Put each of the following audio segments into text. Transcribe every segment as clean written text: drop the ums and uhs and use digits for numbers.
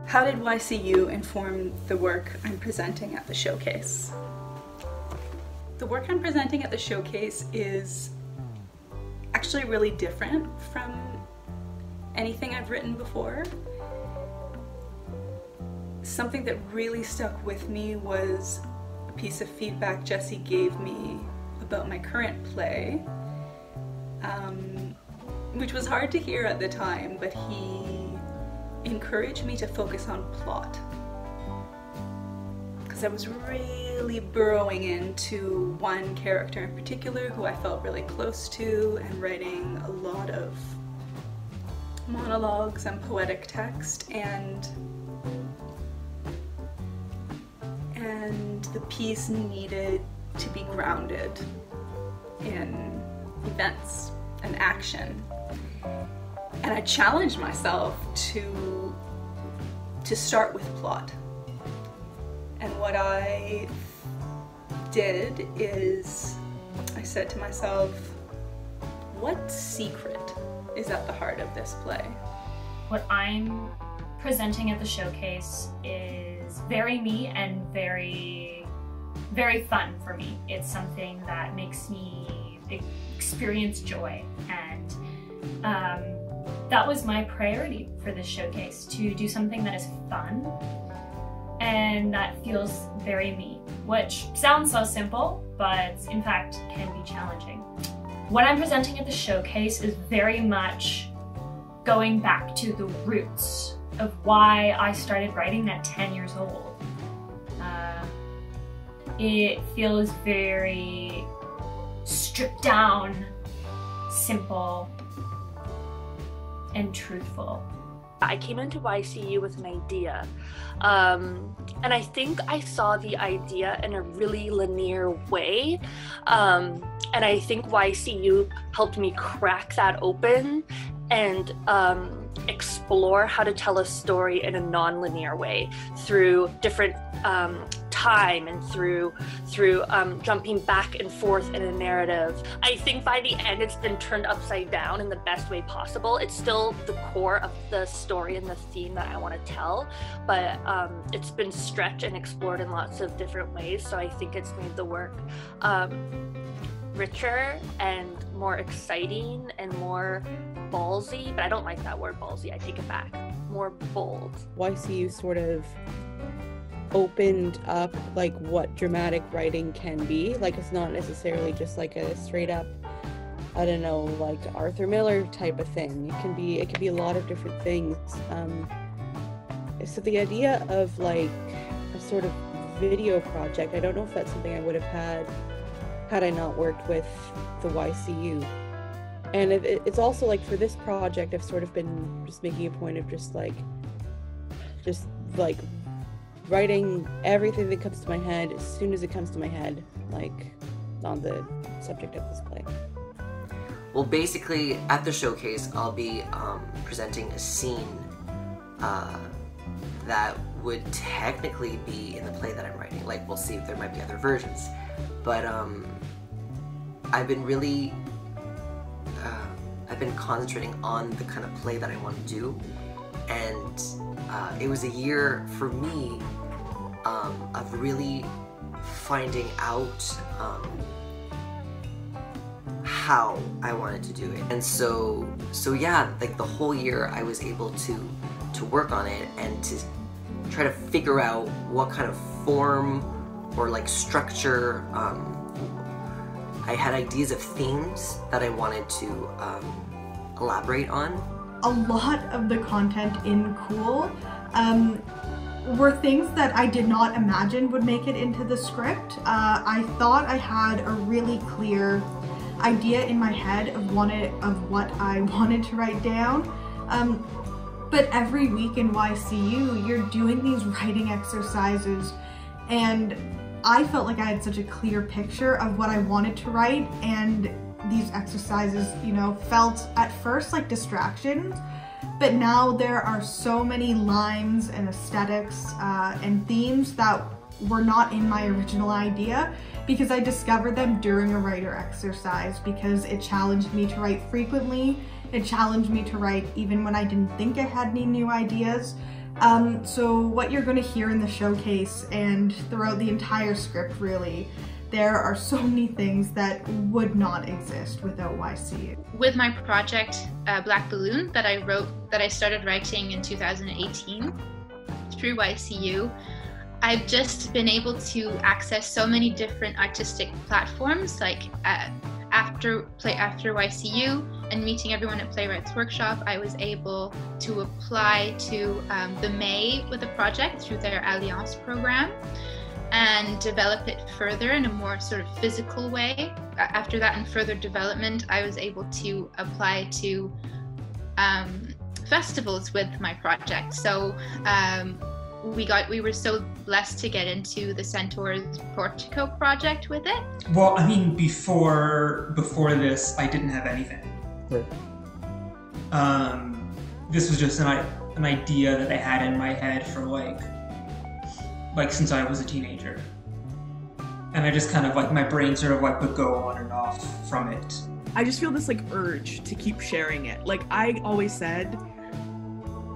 How did YCU inform the work I'm presenting at the showcase? The work I'm presenting at the showcase is actually really different from anything I've written before. Something that really stuck with me was a piece of feedback Jesse gave me about my current play, which was hard to hear at the time, but he encouraged me to focus on plot. Because I was really burrowing into one character in particular who I felt really close to and writing a lot of monologues and poetic text, and the piece needed to be grounded in events and action. And I challenged myself to start with plot. And what I did is I said to myself, what secret is at the heart of this play? What I'm presenting at the showcase is very me and very fun for me. It's something that makes me experience joy, and that was my priority for this showcase, to do something that is fun and that feels very me, which sounds so simple, but in fact can be challenging. What I'm presenting at the showcase is very much going back to the roots of why I started writing at 10 years old. It feels very stripped down, simple, and truthful. I came into YCU with an idea, and I think I saw the idea in a really linear way, and I think YCU helped me crack that open and explore how to tell a story in a non-linear way through different time and through jumping back and forth in a narrative. I think by the end it's been turned upside down in the best way possible. It's still the core of the story and the theme that I want to tell, but it's been stretched and explored in lots of different ways, so I think it's made the work richer and more exciting and more ballsy, but I don't like that word ballsy, I take it back. More bold. YCU sort of opened up like what dramatic writing can be. Like, it's not necessarily just like a straight up, I don't know, like Arthur Miller type of thing. It can be a lot of different things. So the idea of like a sort of video project, I don't know if that's something I would have had I not worked with the YCU. And it's also like for this project, I've sort of been just making a point of just like writing everything that comes to my head as soon as it comes to my head, like on the subject of this play. Well, basically at the showcase, I'll be presenting a scene that would technically be in the play that I'm writing. Like, we'll see if there might be other versions. But I've been really I've been concentrating on the kind of play that I want to do, and it was a year for me of really finding out how I wanted to do it. And so yeah, like the whole year I was able to work on it and to try to figure out what kind of form or like structure. I had ideas of themes that I wanted to elaborate on. A lot of the content in Cool were things that I did not imagine would make it into the script. I thought I had a really clear idea in my head of what I wanted to write down. But every week in YCU, you're doing these writing exercises, and I felt like I had such a clear picture of what I wanted to write, and these exercises, you know, felt at first like distractions, but now there are so many lines and aesthetics and themes that were not in my original idea, because I discovered them during a writer exercise, because it challenged me to write frequently. It challenged me to write even when I didn't think I had any new ideas. So what you're going to hear in the showcase and throughout the entire script, really, there are so many things that would not exist without YCU. With my project Black Balloon that I started writing in 2018 through YCU, I've just been able to access so many different artistic platforms, like after YCU and meeting everyone at Playwrights Workshop, I was able to apply to the May with a project through their Alliance program and develop it further in a more sort of physical way. After that, and further development, I was able to apply to festivals with my project. So we were so blessed to get into the Centaurs Portico project with it. Well, I mean, before this, I didn't have anything. Right. This was just an idea that I had in my head for like since I was a teenager. And I just kind of like, my brain sort of like would go on and off from it. I just feel this like urge to keep sharing it. Like I always said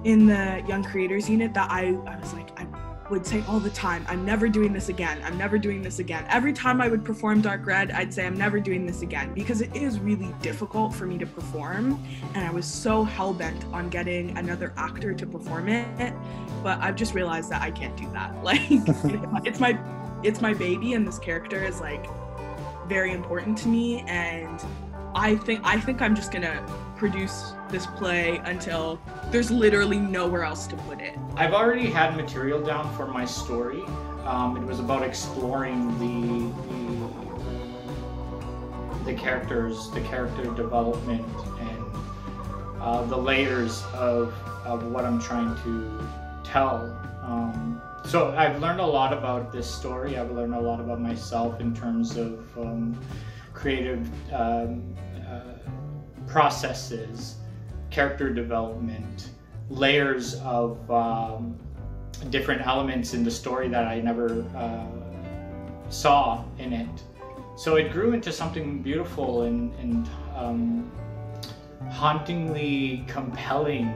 in the Young Creators Unit that I was like, I would say all the time, I'm never doing this again. I'm never doing this again. Every time I would perform Dark Red, I'd say I'm never doing this again, because it is really difficult for me to perform. And I was so hell-bent on getting another actor to perform it. But I've just realized that I can't do that. Like it's my baby, and this character is like very important to me. And I think I'm just gonna produce this play until there's literally nowhere else to put it. I've already had material down for my story. It was about exploring the characters, the character development, and the layers of what I'm trying to tell. So I've learned a lot about this story. I've learned a lot about myself in terms of creative processes, character development, layers of different elements in the story that I never saw in it. So it grew into something beautiful and hauntingly compelling